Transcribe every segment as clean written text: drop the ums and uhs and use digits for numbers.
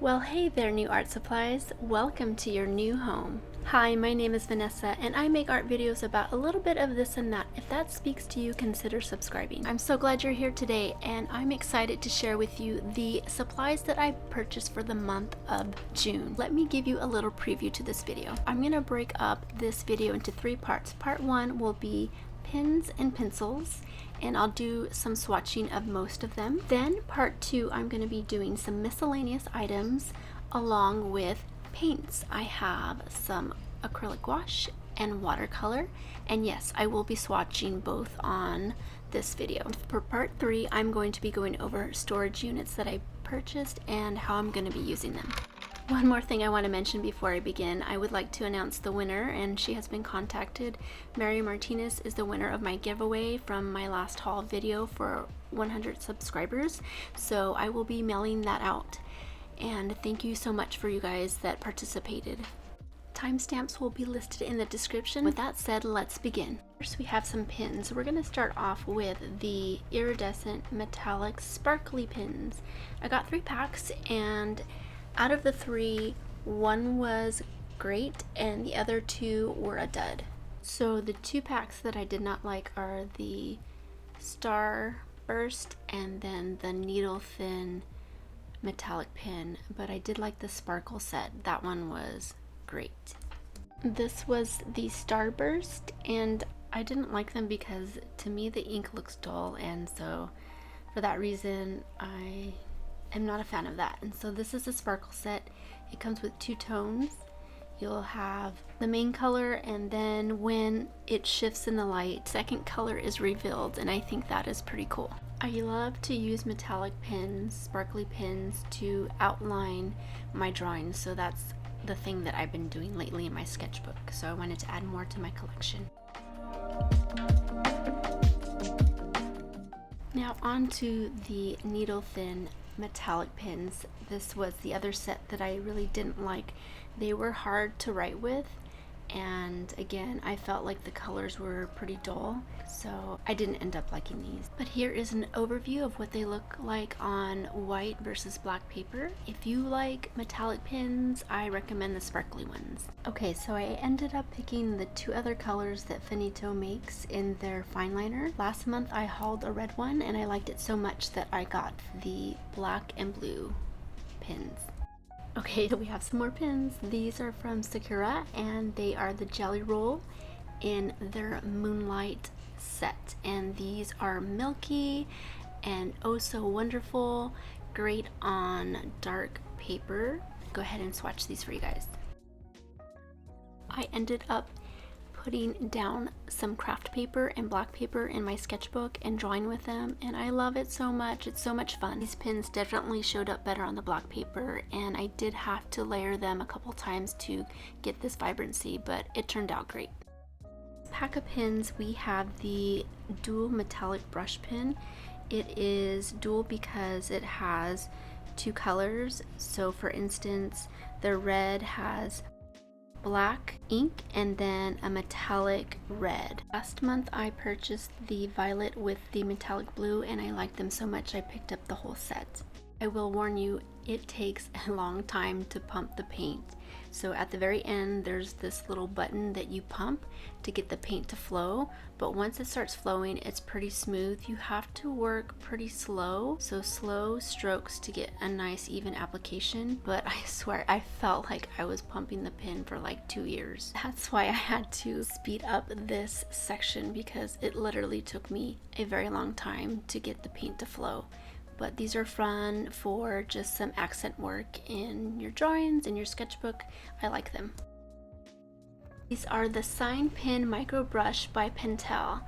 Well, hey there, new art supplies. Welcome to your new home. Hi, my name is Vanessa, and I make art videos about a little bit of this and that. If that speaks to you, consider subscribing. I'm so glad you're here today, and I'm excited to share with you the supplies that I purchased for the month of June. Let me give you a little preview to this video. I'm going to break up this video into 3 parts. Part 1 will be pens and pencils, and I'll do some swatching of most of them. Then part 2, I'm going to be doing some miscellaneous items along with paints. I have some acrylic gouache and watercolor, and yes, I will be swatching both on this video. For part 3, I'm going to be going over storage units that I purchased and how I'm going to be using them. One more thing I want to mention before I begin, I would like to announce the winner, and she has been contacted. Mary Martinez is the winner of my giveaway from my last haul video for 100 subscribers, so I will be mailing that out. And thank you so much for you guys that participated. Timestamps will be listed in the description. With that said, let's begin. First, we have some pins. We're going to start off with the iridescent metallic sparkly pins. I got 3 packs, and out of the 3, 1 was great and the other 2 were a dud. So the 2 packs that I did not like are the Star Burst and then the needle thin metallic pin, but I did like the sparkle set. That one was great. This was the Starburst, and I didn't like them because to me the ink looks dull, and so for that reason I'm not a fan of that. And so this is a sparkle set. It comes with 2 tones. You'll have the main color, and then when it shifts in the light, second color is revealed, and I think that is pretty cool. I love to use metallic pins, sparkly pins, to outline my drawings, so that's the thing that I've been doing lately in my sketchbook, so I wanted to add more to my collection. Now on to the needle thin metallic pins. This was the other set that I really didn't like. They were hard to write with, and again, I felt like the colors were pretty dull, so I didn't end up liking these. But here is an overview of what they look like on white versus black paper. If you like metallic pins, I recommend the sparkly ones. Okay, so I ended up picking the 2 other colors that Finto makes in their fine liner. Last month I hauled a red one, and I liked it so much that I got the black and blue pins. Okay, we have some more pins. These are from Sakura, and they are the Jelly Roll in their Moonlight set. And these are milky and oh so wonderful, great on dark paper. Go ahead and swatch these for you guys. I ended up putting down some craft paper and black paper in my sketchbook and drawing with them, and I love it so much. It's so much fun. These pins definitely showed up better on the black paper, and I did have to layer them a couple times to get this vibrancy, but it turned out great. Pack of pins, we have the dual metallic brush pen. It is dual because it has 2 colors. So for instance, the red has black ink and then a metallic red. Last month I purchased the violet with the metallic blue, and I liked them so much I picked up the whole set. I will warn you, it takes a long time to pump the paint. So at the very end there's this little button that you pump to get the paint to flow, but once it starts flowing it's pretty smooth. You have to work pretty slow, so slow strokes to get a nice even application, but I swear I felt like I was pumping the pen for like 2 years. That's why I had to speed up this section, because it literally took me a very long time to get the paint to flow. But these are fun for just some accent work in your drawings, in your sketchbook. I like them. These are the Sign Pen Micro Brush by Pentel.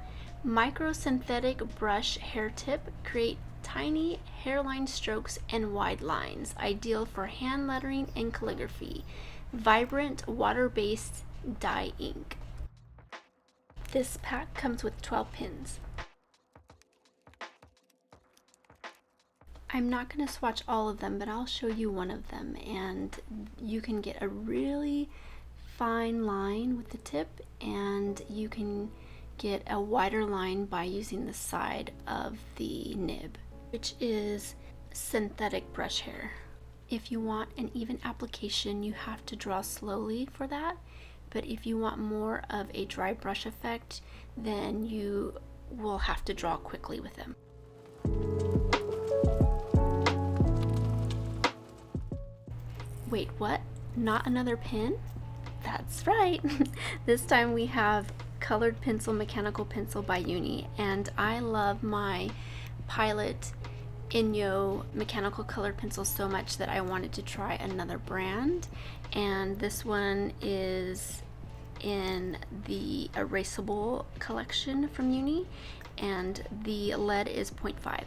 Micro synthetic brush hair tip, create tiny hairline strokes and wide lines. Ideal for hand lettering and calligraphy. Vibrant water-based dye ink. This pack comes with 12 pins. I'm not going to swatch all of them, but I'll show you one of them, and you can get a really fine line with the tip, and you can get a wider line by using the side of the nib, which is synthetic brush hair. If you want an even application, you have to draw slowly for that. But if you want more of a dry brush effect, then you will have to draw quickly with them. Wait, what? Not another pen? That's right. This time we have Colored Pencil Mechanical Pencil by Uni, and I love my Pilot Inyo mechanical colored pencil so much that I wanted to try another brand, and this one is in the erasable collection from Uni, and the lead is 0.5.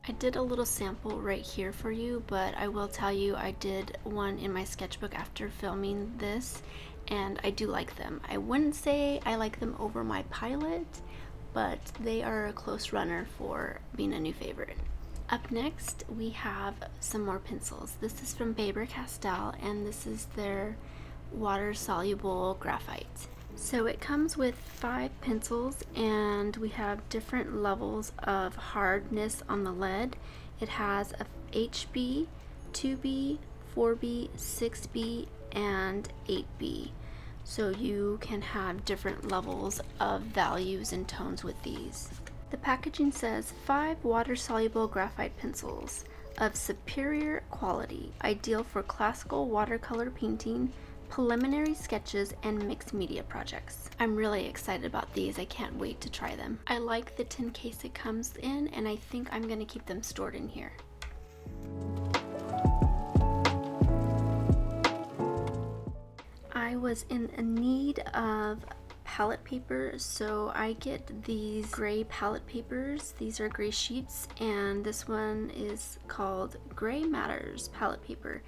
I did a little sample right here for you, but I will tell you I did one in my sketchbook after filming this, and I do like them. I wouldn't say I like them over my Pilot, but they are a close runner for being a new favorite. Up next, we have some more pencils. This is from Faber-Castell, and this is their water-soluble graphite. So it comes with 5 pencils, and we have different levels of hardness on the lead. It has a HB, 2B, 4B, 6B, and 8B. So you can have different levels of values and tones with these. The packaging says 5 water-soluble graphite pencils of superior quality, ideal for classical watercolor painting, preliminary sketches, and mixed media projects. I'm really excited about these. I can't wait to try them. I like the tin case it comes in, and I think I'm going to keep them stored in here. I was in need of palette paper, so I get these gray palette papers. These are gray sheets, and this one is called Gray Matters palette paper,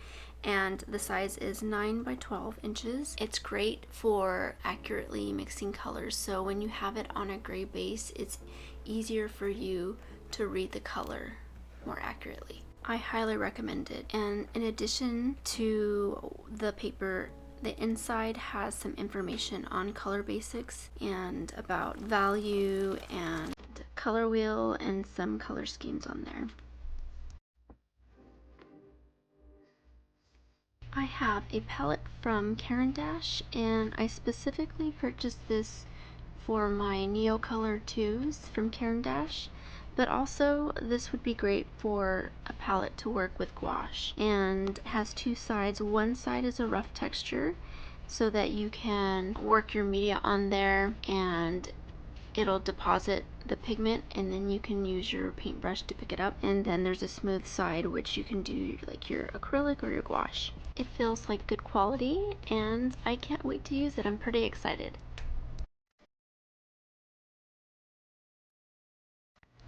and the size is 9 by 12 inches. It's great for accurately mixing colors, so when you have it on a gray base, it's easier for you to read the color more accurately. I highly recommend it, and in addition to the paper, the inside has some information on color basics and about value and color wheel and some color schemes on there. I have a palette from Caran d'Ache, and I specifically purchased this for my Neocolor 2s from Caran d'Ache, but also this would be great for a palette to work with gouache, and it has 2 sides. One side is a rough texture so that you can work your media on there and it'll deposit the pigment, and then you can use your paintbrush to pick it up. And then there's a smooth side which you can do like your acrylic or your gouache. It feels like good quality, and I can't wait to use it. I'm pretty excited.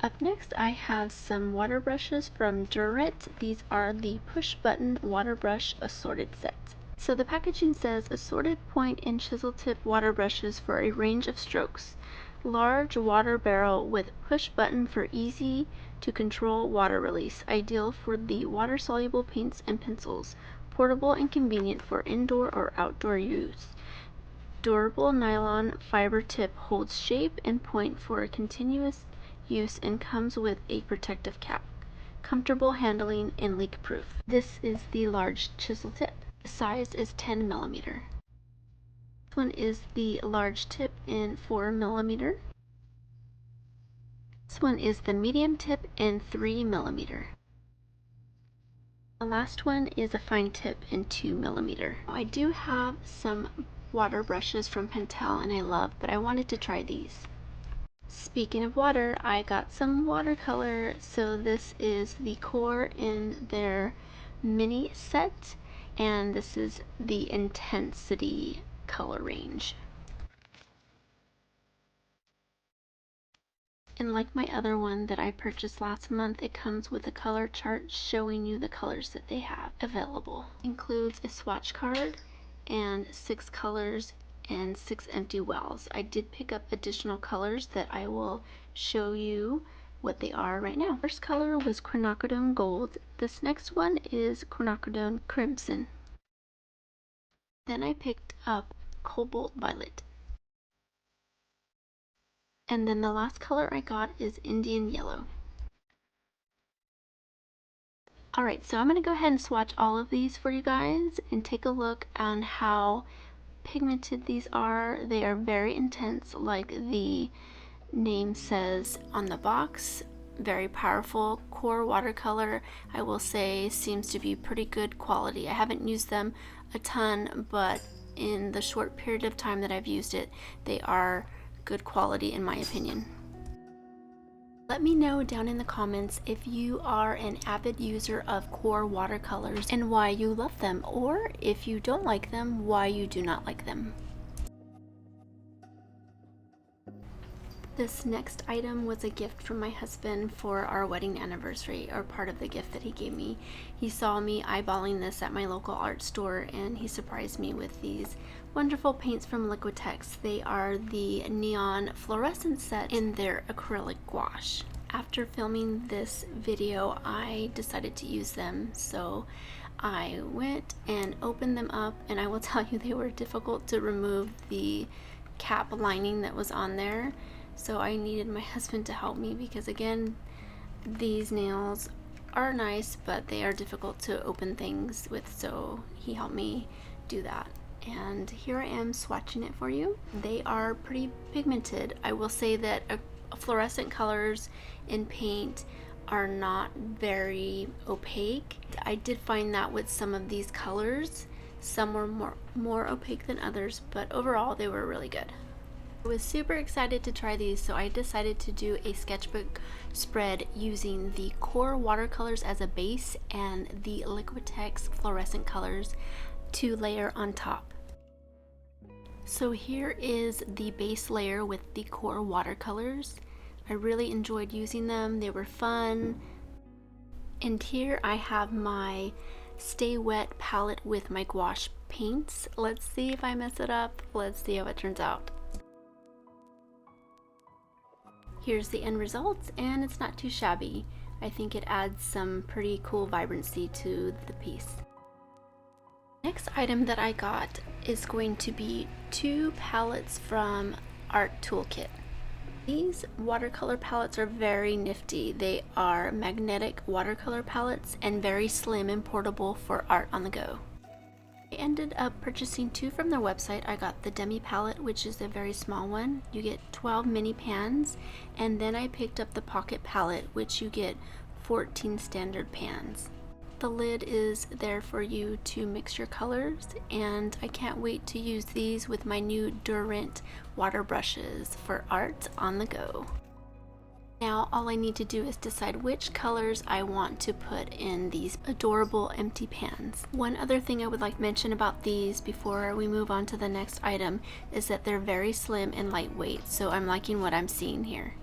Up next, I have some water brushes from Derwent. These are the push button water brush assorted set. So the packaging says assorted point and chisel tip water brushes for a range of strokes. Large water barrel with push button for easy to control water release, ideal for the water soluble paints and pencils. Portable and convenient for indoor or outdoor use. Durable nylon fiber tip holds shape and point for a continuous use and comes with a protective cap. Comfortable handling and leak proof. This is the large chisel tip. The size is 10 millimeter. This one is the large tip in 4 millimeter. This one is the medium tip in 3 millimeter. The last one is a fine tip in 2 millimeter. I do have some water brushes from Pentel and I love, but I wanted to try these. Speaking of water, I got some watercolor. So this is the core in their mini set, and this is the intensity color range. And like my other one that I purchased last month, it comes with a color chart showing you the colors that they have available. It includes a swatch card and 6 colors and 6 empty wells. I did pick up additional colors that I will show you what they are right now. First color was quinacridone gold. This next one is quinacridone crimson. Then I picked up cobalt violet. And then the last color I got is Indian yellow. Alright, so I'm going to go ahead and swatch all of these for you guys and take a look on how pigmented these are. They are very intense, like the name says on the box. Very powerful core watercolor. I will say seems to be pretty good quality. I haven't used them a ton, but in the short period of time that I've used it, they are good quality in my opinion. Let me know down in the comments if you are an avid user of core watercolors and why you love them, or if you don't like them, why you do not like them. This next item was a gift from my husband for our wedding anniversary, or part of the gift that he gave me. He saw me eyeballing this at my local art store and he surprised me with these wonderful paints from Liquitex. They are the neon fluorescent set in their acrylic gouache. After filming this video, I decided to use them, so I went and opened them up, and I will tell you they were difficult to remove the cap lining that was on there. So I needed my husband to help me because, again, these nails are nice, but they are difficult to open things with, so he helped me do that. And here I am swatching it for you. They are pretty pigmented. I will say that fluorescent colors in paint are not very opaque. I did find that with some of these colors. Some were more opaque than others, but overall they were really good. I was super excited to try these, so I decided to do a sketchbook spread using the core watercolors as a base and the Liquitex fluorescent colors to layer on top. So here is the base layer with the core watercolors. I really enjoyed using them. They were fun. And here I have my Stay Wet palette with my gouache paints. Let's see if I mess it up. Let's see how it turns out. Here's the end results, and it's not too shabby. I think it adds some pretty cool vibrancy to the piece. Next item that I got is going to be 2 palettes from Art Toolkit. These watercolor palettes are very nifty. They are magnetic watercolor palettes and very slim and portable for art on the go. I ended up purchasing 2 from their website. I got the demi palette, which is a very small one. You get 12 mini pans, and then I picked up the pocket palette, which you get 14 standard pans. The lid is there for you to mix your colors, and I can't wait to use these with my new Derwent water brushes for art on the go. Now all I need to do is decide which colors I want to put in these adorable empty pans. One other thing I would like to mention about these before we move on to the next item is that they're very slim and lightweight, so I'm liking what I'm seeing here.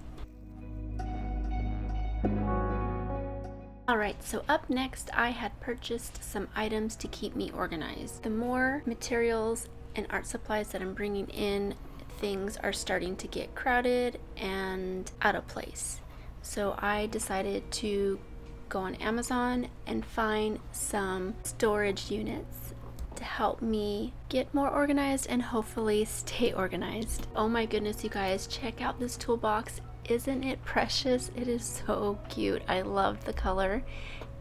Alright, so up next I had purchased some items to keep me organized. The more materials and art supplies that I'm bringing in, things are starting to get crowded and out of place. So I decided to go on Amazon and find some storage units to help me get more organized and hopefully stay organized. Oh my goodness, you guys, check out this toolbox. Isn't it precious? It is so cute. I love the color,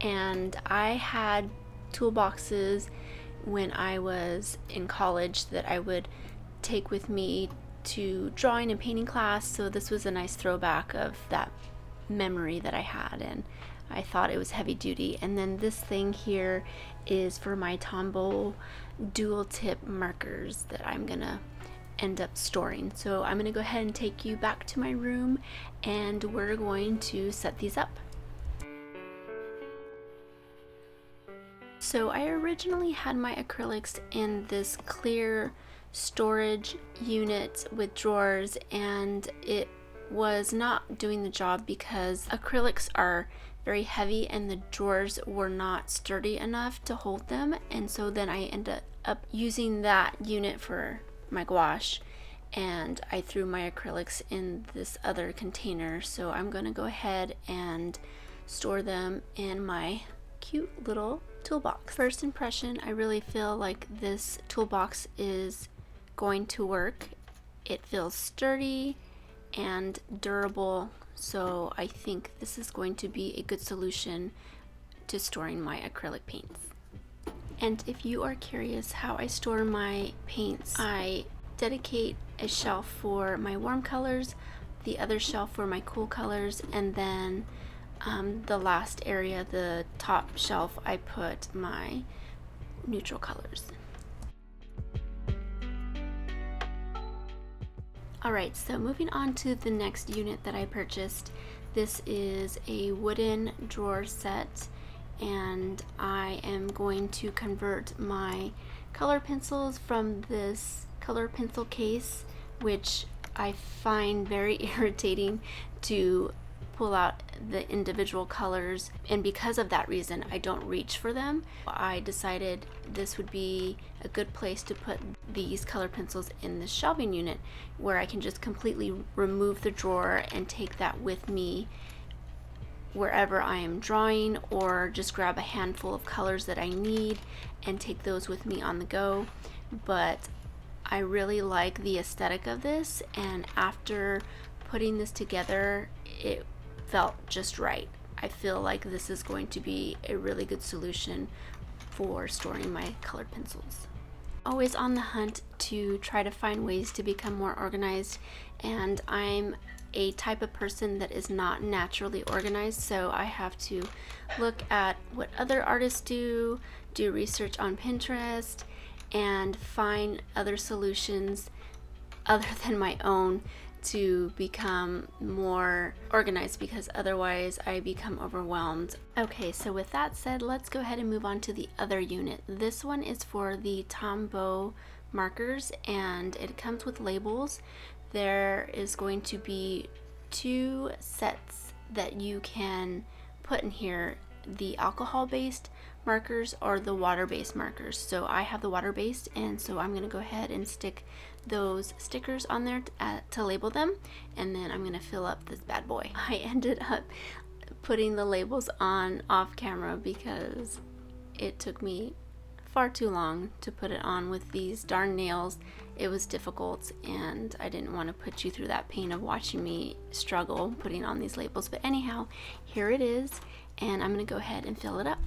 and I had toolboxes when I was in college that I would take with me to drawing and painting class, so this was a nice throwback of that memory that I had, and I thought it was heavy duty. And then this thing here is for my Tombow dual tip markers that I'm gonna end up storing. So I'm gonna go ahead and take you back to my room and we're going to set these up. So I originally had my acrylics in this clear storage unit with drawers, and it was not doing the job because acrylics are very heavy and the drawers were not sturdy enough to hold them, and so then I ended up using that unit for my gouache, and I threw my acrylics in this other container. So I'm going to go ahead and store them in my cute little toolbox. First impression, I really feel like this toolbox is going to work. It feels sturdy and durable, so I think this is going to be a good solution to storing my acrylic paints. And if you are curious how I store my paints, I dedicate a shelf for my warm colors, the other shelf for my cool colors, and then the last area, the top shelf, I put my neutral colors. Alright, so moving on to the next unit that I purchased. This is a wooden drawer set, and I am going to convert my color pencils from this color pencil case, which I find very irritating to pull out the individual colors, and because of that reason I don't reach for them. I decided this would be a good place to put these color pencils in the shelving unit, where I can just completely remove the drawer and take that with me wherever I am drawing, or just grab a handful of colors that I need and take those with me on the go. But I really like the aesthetic of this, and after putting this together, it felt just right. I feel like this is going to be a really good solution for storing my colored pencils. Always on the hunt to try to find ways to become more organized, and I'm a type of person that is not naturally organized, so I have to look at what other artists do research on Pinterest, and find other solutions other than my own to become more organized, because otherwise I become overwhelmed. Okay, so with that said, let's go ahead and move on to the other unit. This one is for the Tombow markers, and it comes with labels. There is going to be 2 sets that you can put in here, the alcohol-based markers or the water-based markers. So I have the water-based, and so I'm going to go ahead and stick those stickers on there to label them, and then I'm going to fill up this bad boy. I ended up putting the labels on off camera because it took me far too long to put it on with these darn nails. It was difficult, and I didn't want to put you through that pain of watching me struggle putting on these labels. But anyhow, here it is, and I'm going to go ahead and fill it up.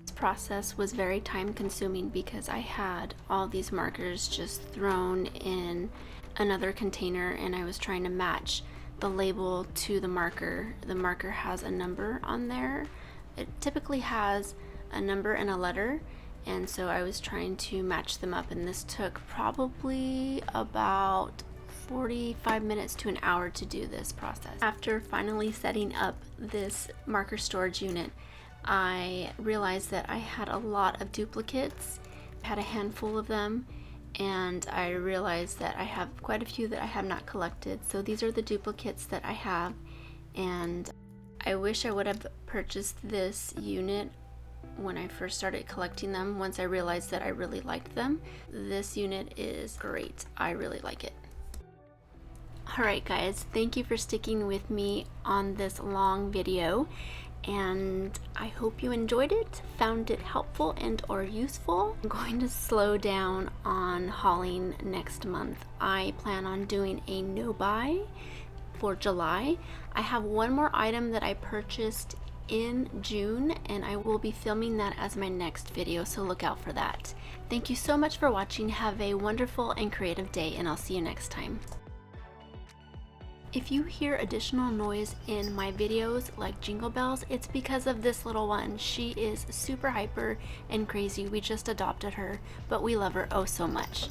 This process was very time consuming because I had all these markers just thrown in another container, and I was trying to match the label to the marker. The marker has a number on there. It typically has a number and a letter, and so I was trying to match them up, and this took probably about 45 minutes to an hour to do this process. After finally setting up this marker storage unit, I realized that I had a lot of duplicates. I had a handful of them, and I realized that I have quite a few that I have not collected. So these are the duplicates that I have, and I wish I would have purchased this unit when I first started collecting them, once I realized that I really liked them. This unit is great. I really like it. Alright guys, thank you for sticking with me on this long video, and I hope you enjoyed it, found it helpful and or useful. I'm going to slow down on hauling next month. I plan on doing a no buy for July. I have one more item that I purchased in June, and I will be filming that as my next video, so look out for that. Thank you so much for watching. Have a wonderful and creative day, and I'll see you next time. If you hear additional noise in my videos like jingle bells, it's because of this little one. She is super hyper and crazy. We just adopted her, but we love her oh so much.